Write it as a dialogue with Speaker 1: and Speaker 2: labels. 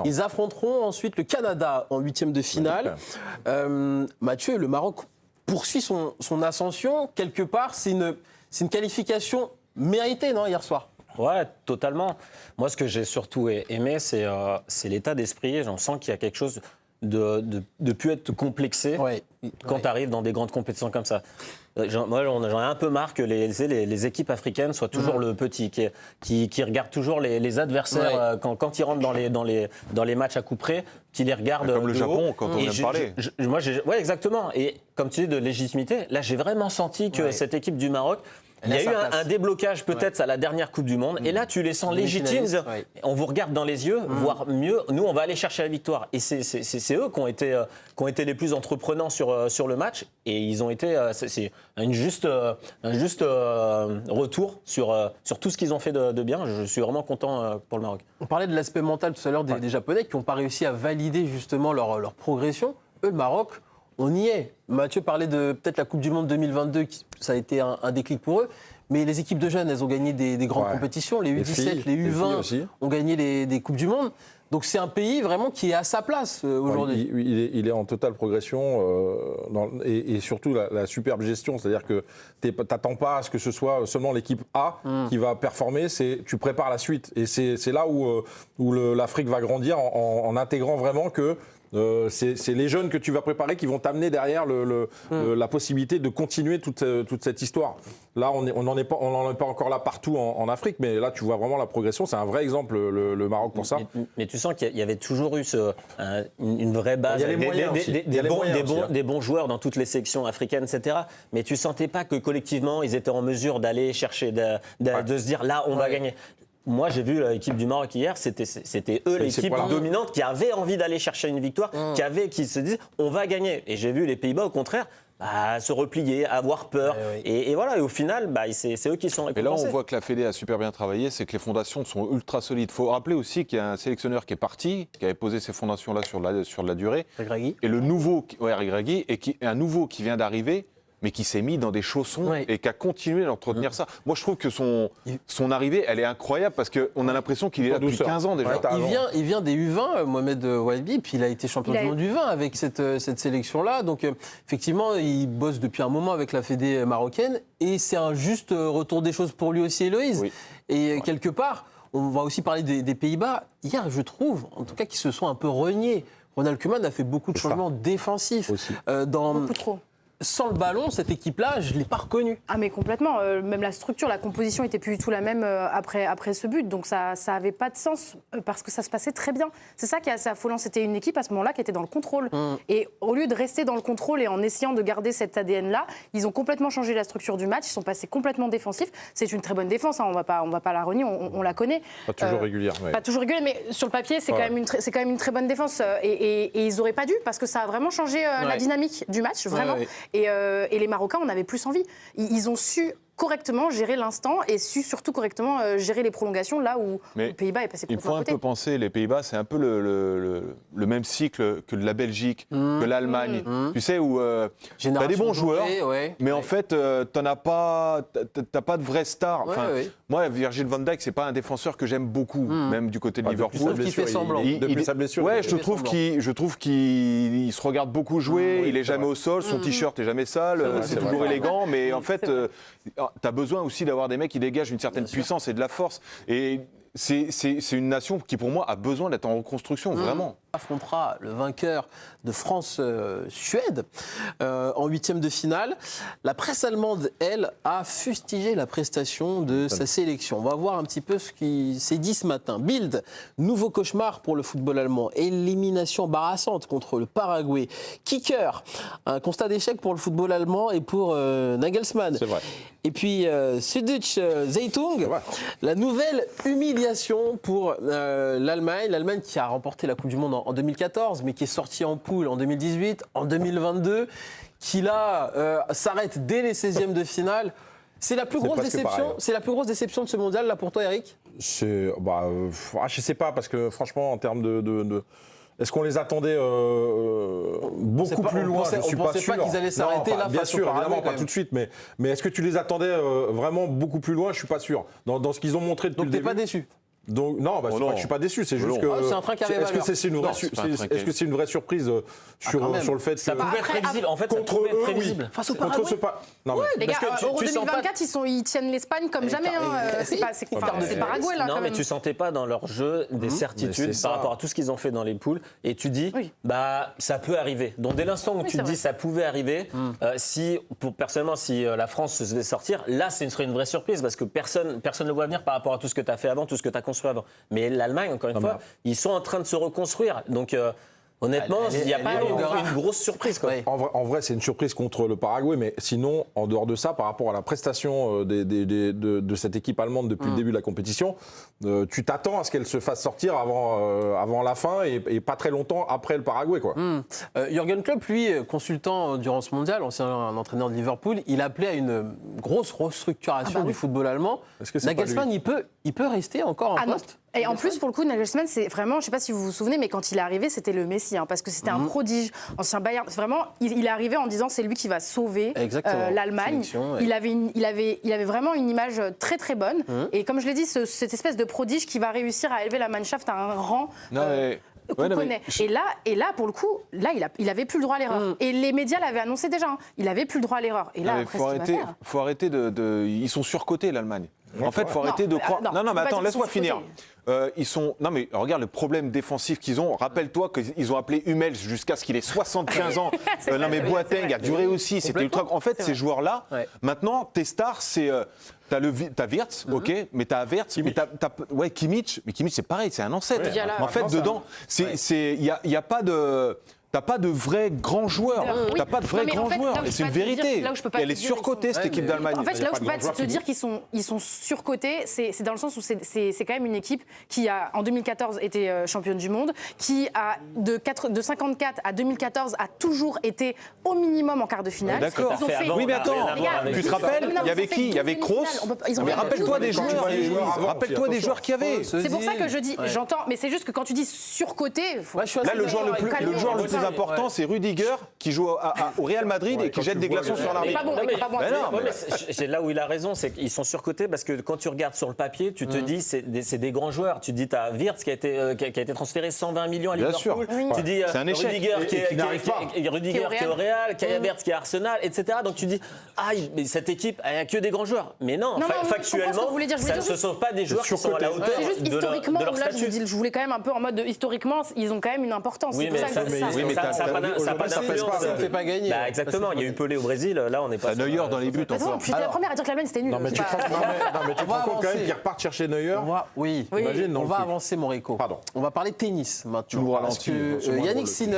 Speaker 1: Ils affronteront ensuite le Canada en 8e de finale. Mathieu, le Maroc poursuit son ascension. Quelque part, c'est une qualification méritée, non, hier soir?
Speaker 2: Ouais, totalement. Moi, ce que j'ai surtout aimé, c'est l'état d'esprit. J'en sens qu'il y a quelque chose de plus être complexé quand tu arrives dans des grandes compétitions comme ça. Moi, j'en ai un peu marre que les équipes africaines soient toujours le petit, qui regardent toujours les adversaires quand ils rentrent dans les matchs à coup près, qui les regardent
Speaker 3: comme le Japon,
Speaker 2: haut.
Speaker 3: quand on vient de parler.
Speaker 2: Ouais, exactement. Et comme tu dis, de légitimité, là, j'ai vraiment senti que cette équipe du Maroc, il y a eu un déblocage peut-être à la dernière Coupe du Monde. Et là, tu les sens légitimes. On vous regarde dans les yeux, voire mieux. Nous, on va aller chercher la victoire. Et c'est eux qui ont été les plus entreprenants sur le match. Et ils ont été... c'est un juste retour sur tout ce qu'ils ont fait de bien. Je suis vraiment content pour le Maroc.
Speaker 1: On parlait de l'aspect mental tout à l'heure des Japonais qui n'ont pas réussi à valider justement leur progression. Eux, le Maroc... On y est. Mathieu parlait de peut-être la Coupe du Monde 2022, ça a été un déclic pour eux. Mais les équipes de jeunes, elles ont gagné des grandes compétitions. Les U17, les U20 ont gagné des Coupes du Monde. Donc c'est un pays vraiment qui est à sa place aujourd'hui.
Speaker 4: Il est en totale progression et surtout la superbe gestion. C'est-à-dire que tu n'attends pas à ce que ce soit seulement l'équipe A qui va performer, tu prépares la suite. Et c'est là où l'Afrique va grandir en intégrant vraiment que c'est les jeunes que tu vas préparer qui vont t'amener derrière la possibilité de continuer toute cette histoire. Là, on n'en est pas encore là partout en Afrique, mais là, tu vois vraiment la progression. C'est un vrai exemple, le Maroc, pour ça.
Speaker 2: Mais tu sens qu'il y avait toujours eu une vraie base, des bons joueurs dans toutes les sections africaines, etc. Mais tu sentais pas que collectivement, ils étaient en mesure d'aller chercher, de se dire là, on va gagner. Moi, j'ai vu l'équipe du Maroc hier, c'était eux l'équipe dominante qui avait envie d'aller chercher une victoire, qui se disent on va gagner. Et j'ai vu les Pays-Bas, au contraire, se replier, avoir peur. Et voilà, et au final, c'est eux qui sont récompensés.
Speaker 3: Et là, on voit que la Fédé a super bien travaillé, c'est que les fondations sont ultra solides. Il faut rappeler aussi qu'il y a un sélectionneur qui est parti, qui avait posé ces fondations-là sur la durée.
Speaker 1: Regragui.
Speaker 3: Et le nouveau, Regragui, un nouveau qui vient d'arriver, mais qui s'est mis dans des chaussons et qui a continué d'entretenir ça. Moi, je trouve que son arrivée, elle est incroyable parce qu'on a l'impression qu'il est là depuis 15 ans déjà.
Speaker 1: Il vient des U20, Mohamed Wahibi, puis il a été champion du monde du 20 avec cette sélection-là. Donc, effectivement, il bosse depuis un moment avec la Fédé marocaine et c'est un juste retour des choses pour lui aussi, Héloïse. Et quelque part, on va aussi parler des Pays-Bas. Hier, je trouve, en tout cas, qu'ils se sont un peu reniés. Ronald Koeman a fait beaucoup de changements défensifs.
Speaker 5: Beaucoup trop.
Speaker 1: Sans le ballon, cette équipe-là, je ne l'ai pas reconnue.
Speaker 5: Ah mais complètement, même la structure, la composition n'était plus du tout la même après ce but, donc ça n'avait pas de sens parce que ça se passait très bien. C'est ça qui est assez affolant, c'était une équipe à ce moment-là qui était dans le contrôle. Et au lieu de rester dans le contrôle et en essayant de garder cet ADN-là, ils ont complètement changé la structure du match, ils sont passés complètement défensifs. C'est une très bonne défense, on va pas la renier, on la connaît.
Speaker 4: Pas toujours régulière.
Speaker 5: Pas toujours régulière, mais sur le papier, c'est quand même une très bonne défense. Et ils n'auraient pas dû, parce que ça a vraiment changé la dynamique du match, vraiment. Et les Marocains en avaient plus envie. Ils ont su correctement gérer l'instant et su surtout correctement gérer les prolongations là où les Pays-Bas est passé complètement à côté.
Speaker 3: Il faut un peu penser, les Pays-Bas, c'est un peu le même cycle que la Belgique, que l'Allemagne. Tu sais, où tu as des bons joueurs, mais en fait, tu n'as pas de vraie star. Moi, Virgil van Dijk, c'est pas un défenseur que j'aime beaucoup, même du côté de Liverpool.
Speaker 1: Depuis sa blessure,
Speaker 4: fait semblant. Depuis sa blessure.
Speaker 3: Ouais, je trouve qu'il se regarde beaucoup jouer, il est jamais au sol, son t-shirt est jamais sale, c'est toujours élégant, mais en fait, tu as besoin aussi d'avoir des mecs qui dégagent une certaine puissance et de la force. Et c'est une nation qui, pour moi, a besoin d'être en reconstruction, vraiment.
Speaker 1: Affrontera le vainqueur de France-Suède en 8e de finale. La presse allemande, elle, a fustigé la prestation de sa sélection. On va voir un petit peu ce qui s'est dit ce matin. Bild, nouveau cauchemar pour le football allemand. Élimination embarrassante contre le Paraguay. Kicker, un constat d'échec pour le football allemand et pour Nagelsmann.
Speaker 4: C'est vrai.
Speaker 1: Et puis Süddeutsche Zeitung, la nouvelle humiliation pour l'Allemagne. L'Allemagne qui a remporté la Coupe du Monde en 2014, mais qui est sortie en poule en 2018, en 2022, qui là s'arrête dès les 16e de finale. C'est la plus grosse déception. C'est la plus grosse déception de ce mondial là pour toi, Eric.
Speaker 4: Je sais pas parce que franchement en termes de est-ce qu'on les attendait beaucoup plus loin? Je suis pas sûr.
Speaker 1: On pensait pas qu'ils allaient s'arrêter là.
Speaker 4: Bien sûr, évidemment, pas tout de suite, mais est-ce que tu les attendais vraiment beaucoup plus loin? Je suis pas sûr. Dans ce qu'ils ont montré depuis le début.
Speaker 1: Donc t'es pas déçu?
Speaker 4: Donc non, c'est pas que je suis pas déçu, c'est juste que
Speaker 1: c'est un train qui arrive à l'heure.
Speaker 4: Est-ce que c'est une vraie surprise sur le fait que
Speaker 2: ça pouvait être prévisible en fait
Speaker 4: contre eux,
Speaker 2: prévisible.
Speaker 1: Face au Paraguay.
Speaker 5: Non, les gars, Euro 2024 ils tiennent l'Espagne comme jamais, c'est Paraguay là.
Speaker 2: Non, mais tu sentais pas dans leur jeu des certitudes par rapport à tout ce qu'ils ont fait dans les poules, et tu dis ça peut arriver. Donc dès l'instant où tu te dis ça pouvait arriver, personnellement si la France se devait sortir, là ce serait une vraie surprise parce que personne ne le voit venir par rapport à tout ce que tu as fait avant, tout ce que tu as construit avant. Mais l'Allemagne, encore une fois, ils sont en train de se reconstruire. Donc honnêtement, il n'y a pas une grosse surprise. Quoi.
Speaker 4: En vrai, c'est une surprise contre le Paraguay, mais sinon, en dehors de ça, par rapport à la prestation de cette équipe allemande depuis le début de la compétition, tu t'attends à ce qu'elle se fasse sortir avant la fin et pas très longtemps après le Paraguay. Quoi.
Speaker 1: Jürgen Klopp, lui, consultant durant ce mondial, ancien entraîneur de Liverpool, il appelait à une grosse restructuration du football allemand. Nagelsmann, il peut rester encore en poste.
Speaker 5: Et en plus, pour le coup, Nagelsmann, c'est vraiment, je ne sais pas si vous vous souvenez, mais quand il est arrivé, c'était le Messie, parce que c'était un prodige, ancien Bayern. Vraiment, il est arrivé en disant c'est lui qui va sauver l'Allemagne. Il avait vraiment une image très très bonne. Et comme je l'ai dit, cette espèce de prodige qui va réussir à élever la Mannschaft à un rang. Qu'on connaît. Et là, pour le coup, il avait plus le droit à l'erreur. Et les médias l'avaient annoncé déjà. Il avait plus le droit à l'erreur. Et là,
Speaker 3: faut arrêter de. Ils sont surcotés, l'Allemagne. En fait, il faut arrêter de croire. Non, mais attends, laisse-moi finir. Non, mais regarde le problème défensif qu'ils ont. Rappelle-toi qu'ils ont appelé Hummels jusqu'à ce qu'il ait 75 ans. Non, mais Boateng a duré aussi. C'était ultra. En fait, ces joueurs-là, maintenant, tes stars, c'est. T'as Wirtz, ok, mais t'as Havertz, mais Kimmich. Mais Kimmich, c'est pareil, c'est un ancêtre. En fait, dedans, il n'y a pas de. T'as pas de vrais grands joueurs. T'as pas de vrais grands joueurs. Et c'est une vérité. Elle est surcotée, cette équipe d'Allemagne.
Speaker 5: En fait, là où je peux pas te dire qu'ils sont surcotés, c'est dans le sens où c'est quand même une équipe qui a, en 2014, été championne du monde, qui a, de 54 à 2014, a toujours été au minimum en quart de finale.
Speaker 3: D'accord. Oui, mais attends, tu te rappelles, il y avait qui? Il y avait Kroos. Mais rappelle-toi des joueurs. Rappelle-toi des joueurs qu'il y avait.
Speaker 5: C'est pour ça que je dis, j'entends, mais c'est juste que quand tu dis surcoté.
Speaker 3: Là, le joueur le plus important, c'est Rudiger qui joue au Real Madrid et qui jette des glaçons sur l'arbitre.
Speaker 2: C'est là où il a raison, c'est qu'ils sont surcotés parce que quand tu regardes sur le papier, tu te dis c'est des grands joueurs. Tu te dis t'as Wirtz qui a été transféré 120 millions à Liverpool. Tu dis Rudiger qui est au Real, Kai Havertz qui est à Arsenal, etc. Donc tu dis mais cette équipe il n'y a que des grands joueurs. Mais non, factuellement, ce ne sont pas des joueurs qui sont à la hauteur de leur statut.
Speaker 5: Je voulais quand même un peu en mode historiquement, ils ont quand même une importance.
Speaker 2: Oui, mais ça n'a pas d'influence.
Speaker 1: Ça ne fait pas gagner.
Speaker 2: Exactement, il y a eu Pelé au Brésil, là on n'est pas.
Speaker 3: Neuer dans les buts encore.
Speaker 5: J'étais la première à dire que l'Allemagne c'était nul.
Speaker 4: Non, mais tu te rends compte quand même qu'ils repartent chercher Neuer.
Speaker 1: Oui, imagine. On va avancer, mon Rico.
Speaker 4: Pardon.
Speaker 1: On va parler tennis maintenant. Parce que Yannick Sinner